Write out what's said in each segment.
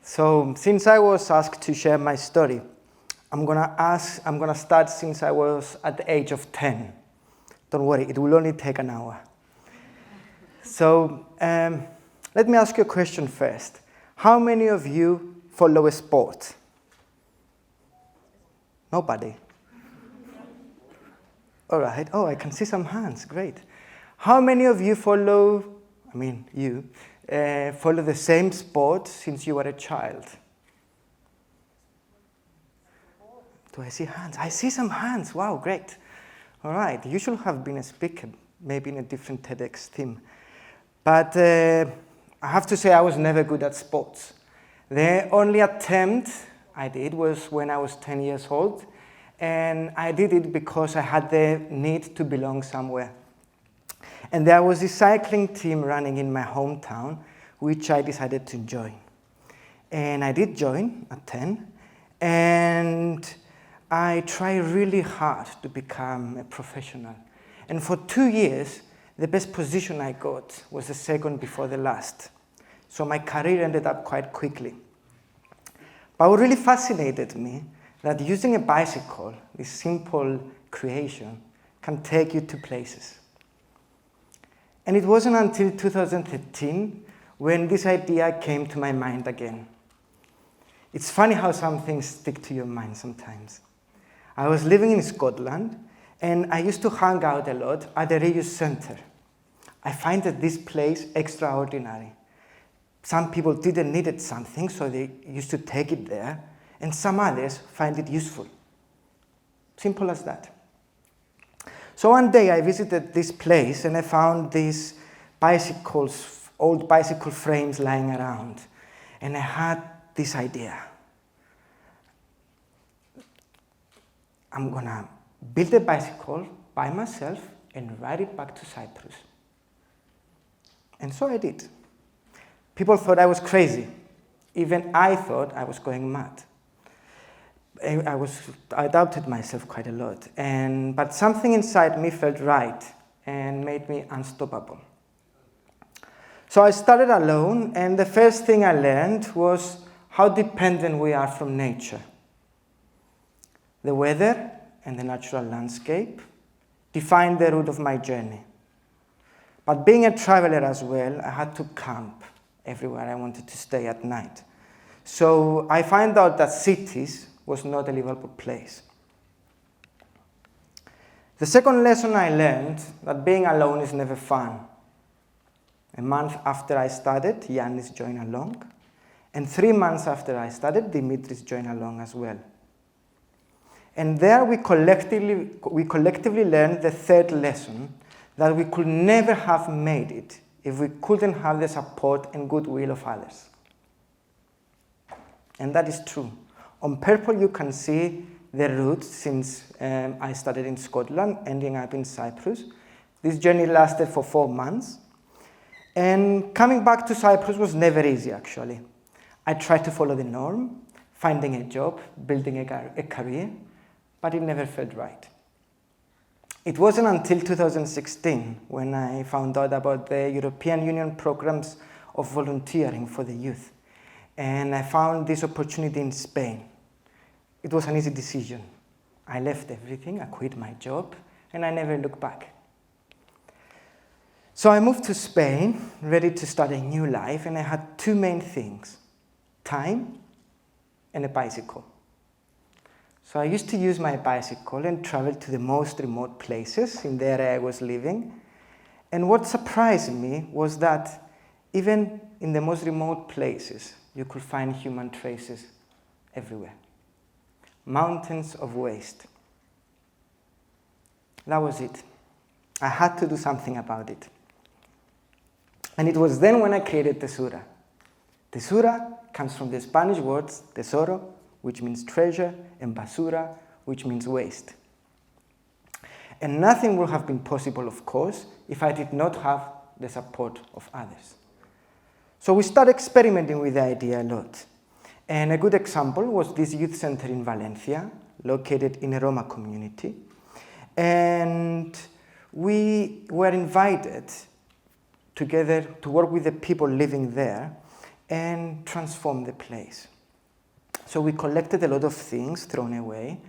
So since I was asked to share my story, I'm gonna start since I was at the age of 10. Don't worry, it will only take an hour. So let me ask you a question first. How many of you follow a sport? Nobody. All right. Oh, I can see some hands. Great. How many of you follow the same sport since you were a child? Do I see hands? I see some hands. Wow, great. All right. You should have been a speaker, maybe in a different TEDx theme. But I have to say I was never good at sports. The only attempt I did was when I was 10 years old. And I did it because I had the need to belong somewhere. And there was this cycling team running in my hometown, which I decided to join. And I did join at 10. And I tried really hard to become a professional. And for 2 years, the best position I got was the second before the last. So my career ended up quite quickly. But what really fascinated me, that using a bicycle, this simple creation, can take you to places. And it wasn't until 2013 when this idea came to my mind again. It's funny how some things stick to your mind sometimes. I was living in Scotland, and I used to hang out a lot at the reuse centre. I find that this place extraordinary. Some people didn't need something, so they used to take it there, and some others find it useful. Simple as that. So one day I visited this place and I found these bicycles, old bicycle frames lying around. And I had this idea. I'm gonna build a bicycle by myself and ride it back to Cyprus. And so I did. People thought I was crazy. Even I thought I was going mad. I doubted myself quite a lot, but something inside me felt right and made me unstoppable. So I started alone, and the first thing I learned was how dependent we are from nature. The weather and the natural landscape defined the route of my journey. But being a traveler as well, I had to camp everywhere I wanted to stay at night. So I found out that cities was not a livable place. The second lesson I learned, that being alone is never fun. A month after I started, Yannis joined along. And 3 months after I started, Dimitris joined along as well. And there we collectively learned the third lesson, that we could never have made it if we couldn't have the support and goodwill of others. And that is true. On purple, you can see the route since I started in Scotland, ending up in Cyprus. This journey lasted for 4 months. And coming back to Cyprus was never easy, actually. I tried to follow the norm, finding a job, building a career, but it never felt right. It wasn't until 2016 when I found out about the European Union programs of volunteering for the youth. And I found this opportunity in Spain. It was an easy decision. I left everything, I quit my job, and I never looked back. So I moved to Spain, ready to start a new life, and I had 2 main things: time and a bicycle. So I used to use my bicycle and travel to the most remote places in the area I was living. And what surprised me was that even in the most remote places, you could find human traces everywhere. Mountains of waste. That was it. I had to do something about it. And it was then when I created Tesura. Tesura comes from the Spanish words tesoro, which means treasure, and basura, which means waste. And nothing would have been possible, of course, if I did not have the support of others. So we started experimenting with the idea a lot. And a good example was this youth center in Valencia, located in a Roma community. And we were invited together to work with the people living there and transform the place. So we collected a lot of things thrown away,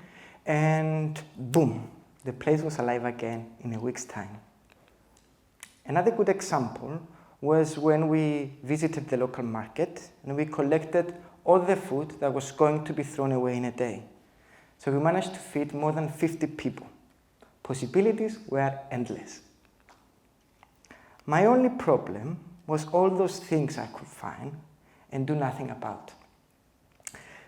and boom, the place was alive again in a week's time. Another good example was when we visited the local market and we collected all the food that was going to be thrown away in a day. So we managed to feed more than 50 people. Possibilities were endless. My only problem was all those things I could find and do nothing about.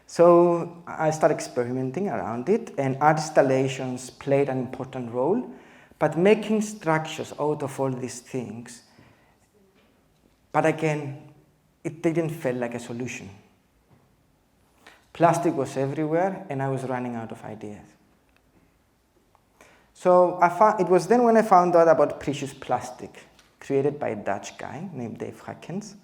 So I started experimenting around it, and art installations played an important role, but making structures out of all these things, but again, it didn't feel like a solution. Plastic was everywhere, and I was running out of ideas. So it was then when I found out about precious plastic, created by a Dutch guy named Dave Hackens.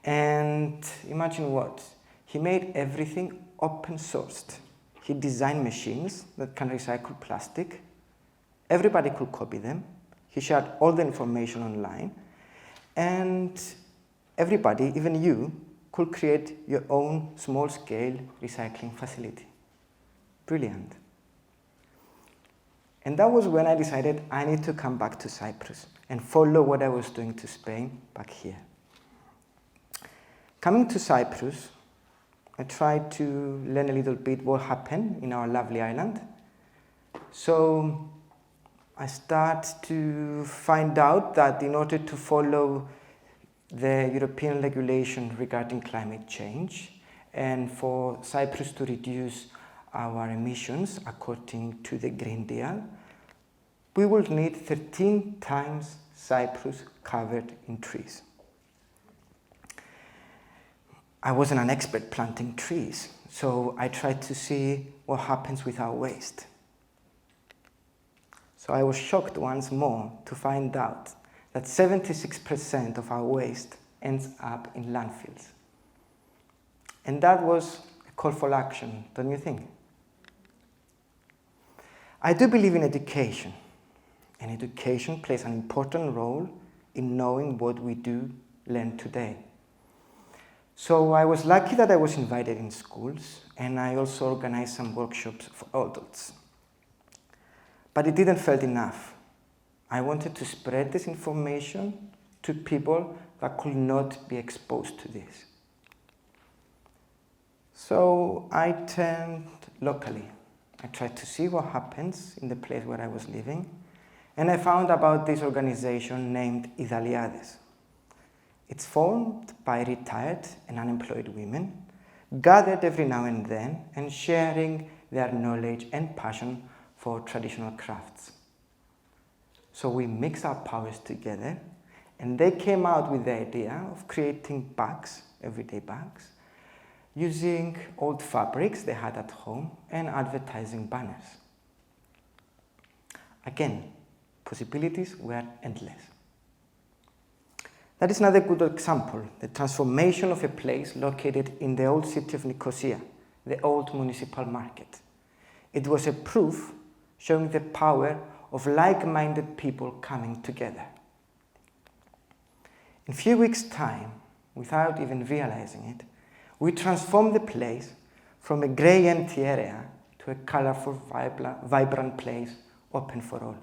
And imagine what? He made everything open sourced. He designed machines that can recycle plastic. Everybody could copy them. He shared all the information online. And everybody, even you, could create your own small-scale recycling facility. Brilliant. And that was when I decided I need to come back to Cyprus and follow what I was doing to Spain back here. Coming to Cyprus, I tried to learn a little bit what happened in our lovely island. So I started to find out that in order to follow the European regulation regarding climate change and for Cyprus to reduce our emissions according to the Green Deal, we will need 13 times Cyprus covered in trees. I wasn't an expert planting trees, so I tried to see what happens with our waste. So I was shocked once more to find out that 76% of our waste ends up in landfills. And that was a call for action, don't you think? I do believe in education, and education plays an important role in knowing what we do learn today. So I was lucky that I was invited in schools, and I also organized some workshops for adults. But it didn't feel enough. I wanted to spread this information to people that could not be exposed to this. So I turned locally. I tried to see what happens in the place where I was living, and I found about this organization named Ιδαλιάδες. It's formed by retired and unemployed women, gathered every now and then and sharing their knowledge and passion for traditional crafts. So we mixed our powers together, and they came out with the idea of creating bags, everyday bags, using old fabrics they had at home and advertising banners. Again, possibilities were endless. That is another good example, the transformation of a place located in the old city of Nicosia, the old municipal market. It was a proof showing the power of like-minded people coming together. In a few weeks' time, without even realizing it, we transformed the place from a grey empty area to a colorful, vibrant place open for all.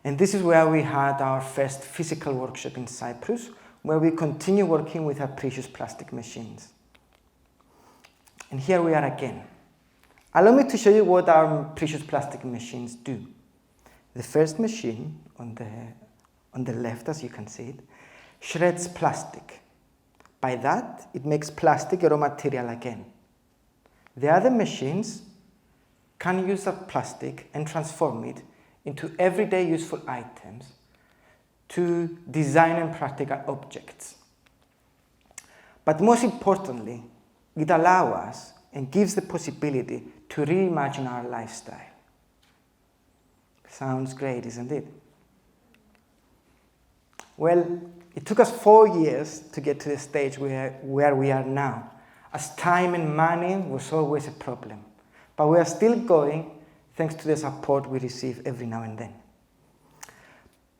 And this is where we had our first physical workshop in Cyprus, where we continue working with our precious plastic machines. And here we are again. Allow me to show you what our precious plastic machines do. The first machine on the left, as you can see it, shreds plastic. By that, it makes plastic a raw material again. The other machines can use that plastic and transform it into everyday useful items to design and practical objects. But most importantly, it allows us and gives the possibility to reimagine our lifestyle. Sounds great, isn't it? Well, it took us 4 years to get to the stage where we are now, as time and money was always a problem. But we are still going thanks to the support we receive every now and then.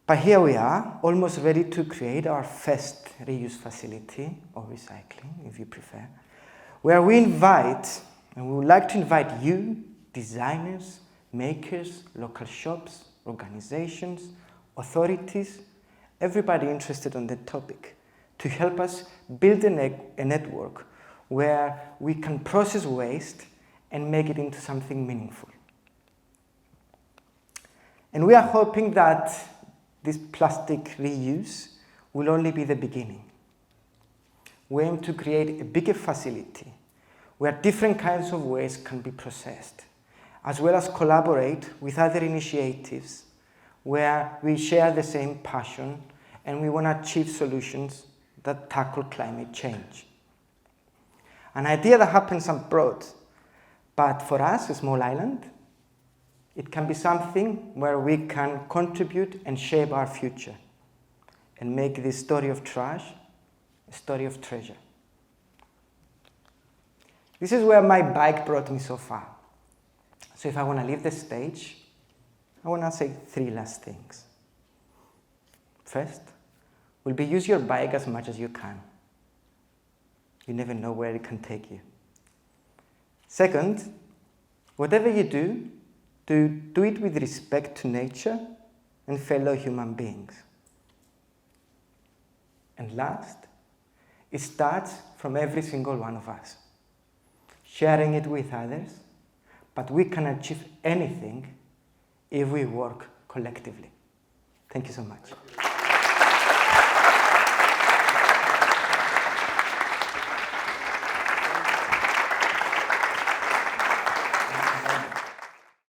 But here we are, almost ready to create our first reuse facility, or recycling, if you prefer, where we invite, and we would like to invite you, designers, makers, local shops, organizations, authorities, everybody interested on the topic, to help us build a network where we can process waste and make it into something meaningful. And we are hoping that this plastic reuse will only be the beginning. We aim to create a bigger facility where different kinds of waste can be processed, as well as collaborate with other initiatives where we share the same passion and we want to achieve solutions that tackle climate change. An idea that happens abroad, but for us, a small island, it can be something where we can contribute and shape our future and make this story of trash a story of treasure. This is where my bike brought me so far. So if I want to leave the stage, I want to say 3 last things. First, will be use your bike as much as you can. You never know where it can take you. Second, whatever you do it with respect to nature and fellow human beings. And last, it starts from every single one of us, sharing it with others, but we can achieve anything if we work collectively. Thank you so much.